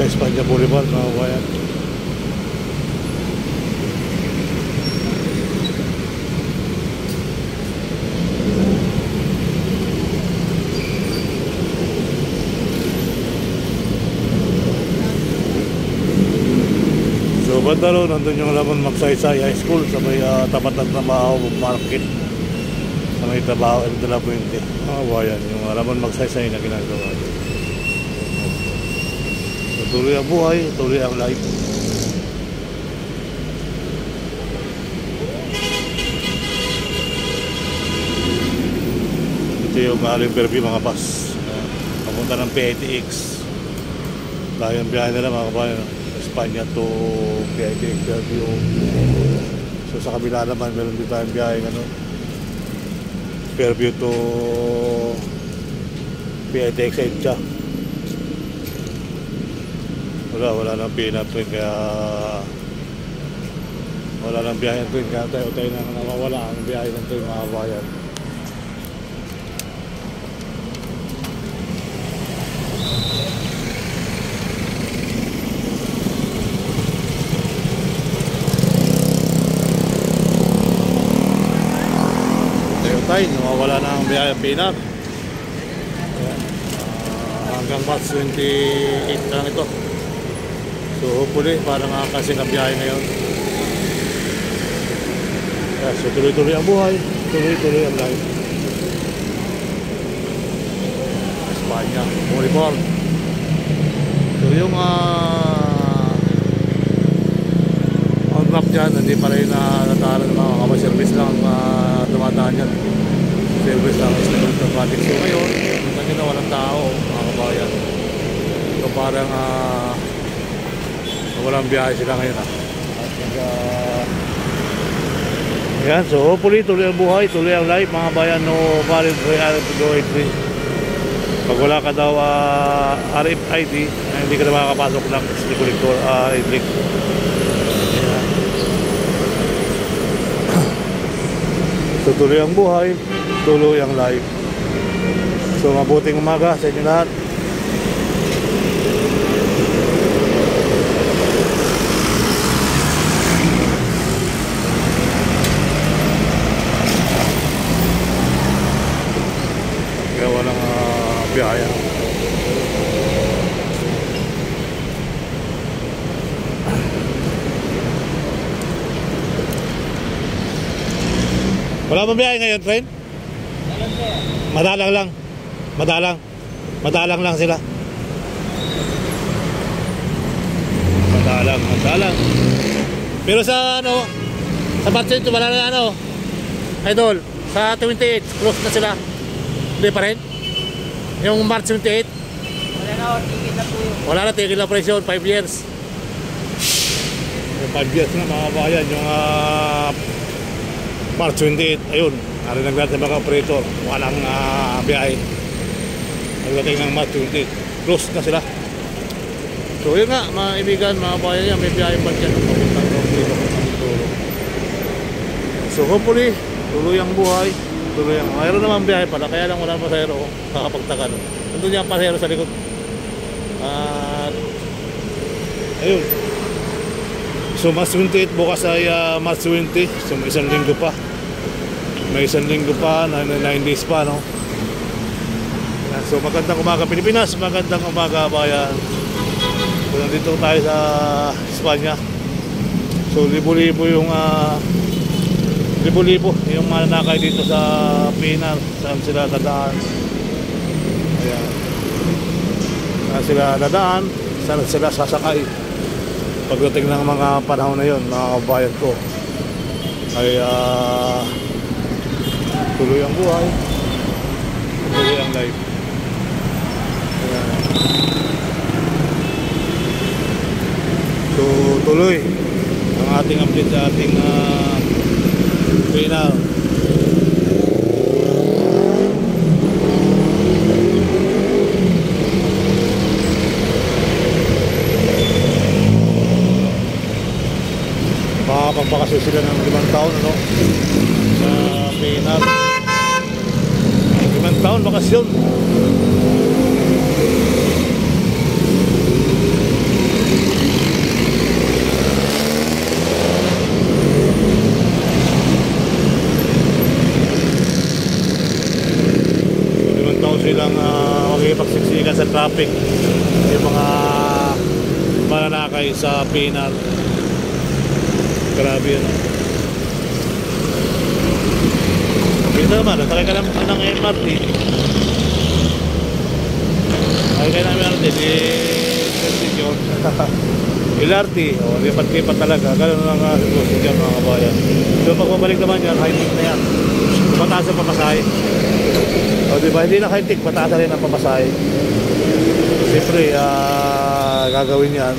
sa Espanya Boulevard, mga kabayan. So banda ron, nandun yung Ramon Magsaysay High School sa may tapat ng Trabaho Market, sa may Trabaho and De La Puente, mga kabayan. Yung Ramon Magsaysay na ginagawa. So tuloy ang buhay, tuloy ang life. Ito yung Riverview mga bus, papunta ng PITX. Dahil ang biyahe nila mga kabayan, Espanya to PITX Riverview. So sa kabila naman meron din tayong biyahe Fairview to PITX Edcha. Wala nang pinat train, kaya wala nang biyahe ng train, kaya tayo nang nawawala ang biyahe ng train mga kabayan. Nawawala na ang biyahe ng Pinar. Hanggang March 28 lang ito. So hopefully para makakasin ang biyahe ngayon. So tuloy-tuloy ang buhay, tuloy-tuloy ang life. Espanya, Boulevard. So yung on map dyan, hindi pa rin nataaran ng mga kama-service lang dumadaan yan. Service lang is nag-automatic. So ngayon, kasi na walang tao, mga kabayan. So parang walang biyahe sila ngayon. Yan, so hopefully tuloy ang buhay, tuloy ang life mga kabayan. No valid RFID. Pag wala ka daw RFID, hindi ka na makakapasok ng collector electric. So tuloy ang buhay, tuloy ang life. So mabuting umaga sa inyo lahat. Kaya walang biyahe. Wala ba biyahe ngayon, friend? Madalang lang. Madalang lang sila. Madalang. Pero sa sa March wala na Idol, sa 28, close na sila. Hindi pa rin? Yung March 28? Tigil na po yun. Wala na, tigil na presyon, 5 years. 5 years na mga kabayan, yung March 28, ayun, narinig natin sa mga operator, walang biyahe. Pagdating ng March 28, close na sila. So yun nga, mga ibigan, mga kabayan yan, may biyahe ba dyan, papuntang dito. So hopefully, tuloy ang buhay, tuloy ang, mayroon naman biyahe pala, kaya lang walang pasahero, kakapagtakan. Nandun yung pasahero sa likod. At ayun. So March 28, bukas ay March 20. So may isang linggo pa. May isang linggo pa, 9 days pa, no? So magandang umaga Pilipinas, magandang umaga bayan. So nandito tayo sa Espanya. So libo-libo yung mananakay dito sa Pinar. Saan sila dadaan? Ayan. Saan sila dadaan? Saan sila sasakay? Pagdating ng mga panahon na yun, mga kabayan ko, ay tuloy ang buhay, tuloy ang life. Ayan. So tuloy ang ating update sa ating Pinar. Makakapagpakasya sila ng 5 taon sa Pinar. 5 taon bakasyon. biglang makikipagsiksikan sa traffic yung mga mananakay sa Pinar. Grabe yun. Dito naman, nasakay ka ng MRT. Nasakay ka ng MRT, di yun. LRT, lipat-lipat talaga. Ganun lang sitwasyon dyan mga kabayan. So pag mabalik naman yan, high-tech na yan. Mataas ang pamasahe. O diba, hindi na high-tech, mataas na rin ang pamasahe. Siyempre, gagawin yan.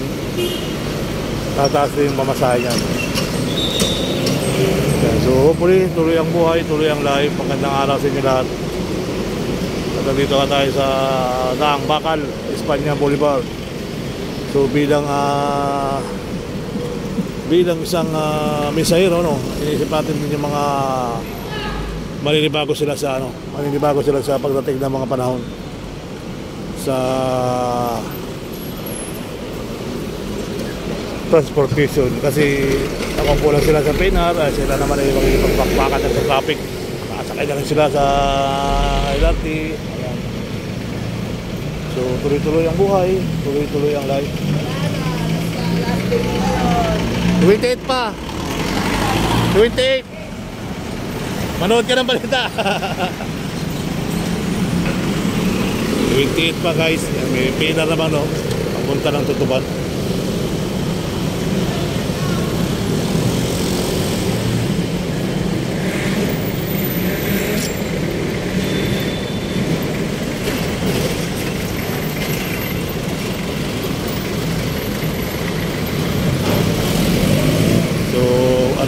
Tataas din yung pamasahe yan. So hopefully, tuloy ang buhay, tuloy ang life. Magandang araw sa inyo lahat. At nandito ka tayo sa Daang Bakal, Espanya Boulevard. So bilang isang mensahero, no, inisip natin din yung mga maninibago sila sa pagdating ng mga panahon sa transportation, kasi nakumpulan sila sa Pinar, sila naman ay magpagpakpakan sa traffic, nakasakay na rin sila sa LRT. Ayan. So tuloy-tuloy ang buhay, tuloy-tuloy ang life. 28 pa, 28. Manood ka ng balita. 28 pa guys, may Pinar naman, no, papunta ng Tutuban.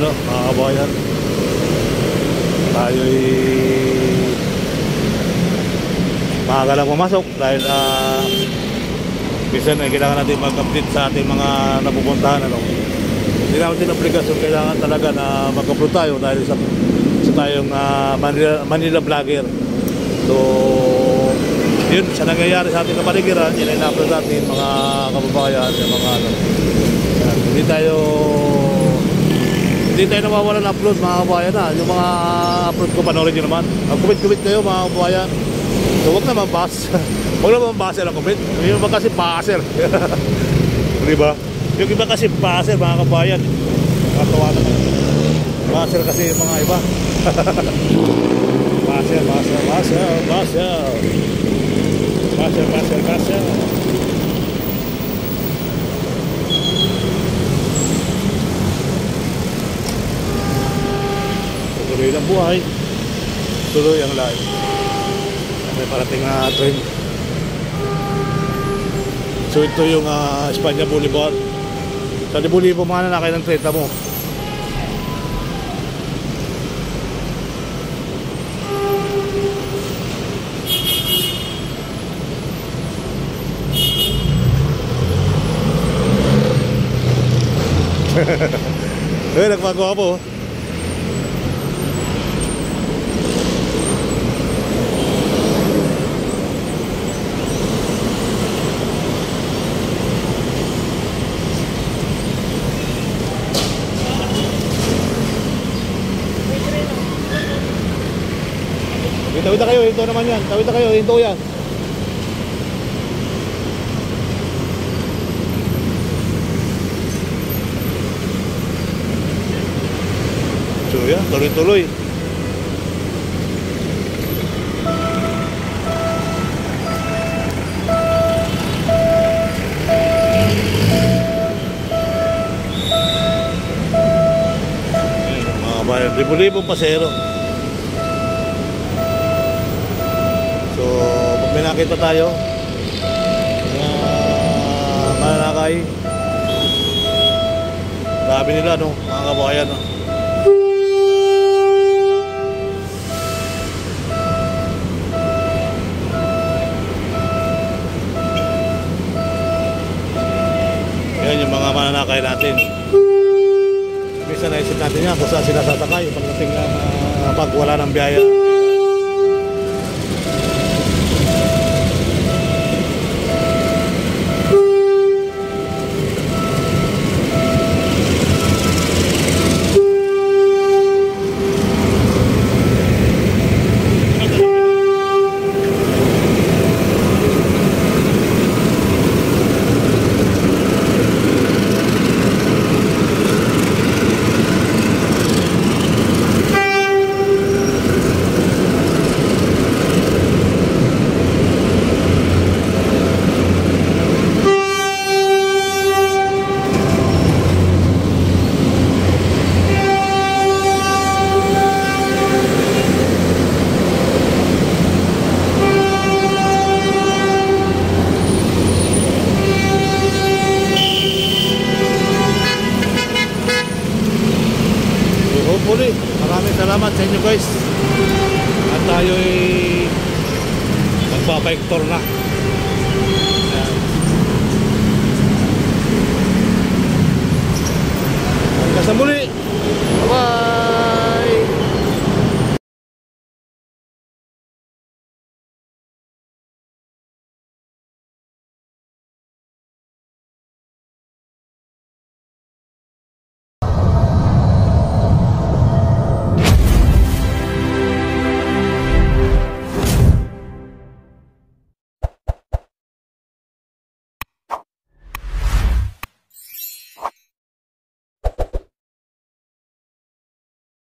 Mga kabayan, tayo'y maaga lang pumasok dahil minsan ay kailangan natin mag-update sa ating mga napupuntahan, ano. Hindi natin obligasyon, kailangan talaga na mag-upload tayo dahil sa tayong Manila vlogger. So yun, sa nangyayari sa ating kapaligiran, yun ay na-upload natin mga kababayan, yung mga ano. Hindi tayo nawawala ng upload mga kabayan na. Yung mga upload ko, panoorin nyo naman. Mag-comment kayo mga kabayan. So huwag naman huwag naman baser ang comment. Yung iba kasi baser. Diba? Yung iba kasi baser mga kabayan. Nakatawa naman. Baser kasi yung mga iba. Baser. Tuloy ang buhay, tuloy ang life. May parating na train. So ito yung Espanya Boulevard. Sa libo-libo mga nanakay ng train mo. Nagpagawa po. Tawid na kayo, hinto naman yan. Tawid na kayo, hinto yan. So yan, tuloy-tuloy. Mga kabayan, libo-libong pasero. So, pag may nakita tayo na mananakay, sabi nila, no, mga kabayan, no. Yan yung mga mananakay natin. Minsan naisip natin yan kung saan sila sasakay pagdating pag wala ng biyaya. sa inyo guys. At tayo'y magbabike tour na. Ayan. Hanggang sa muli. Bye-bye.